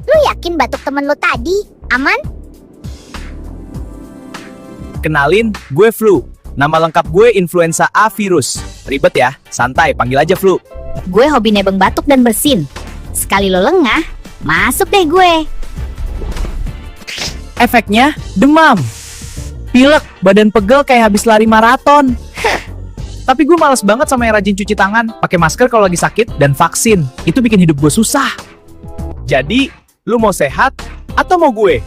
Lu yakin batuk temen lu tadi aman? Kenalin, gue Flu. Nama lengkap gue influenza A virus. Ribet ya, santai, panggil aja Flu. Gue hobi nebeng batuk dan bersin. Sekali lo lengah, masuk deh gue. Efeknya, demam, pilek, badan pegel kayak habis lari maraton. Tapi gue males banget sama yang rajin cuci tangan, pakai masker kalau lagi sakit, dan vaksin. Itu bikin hidup gue susah. Jadi, lu mau sehat atau mau gue?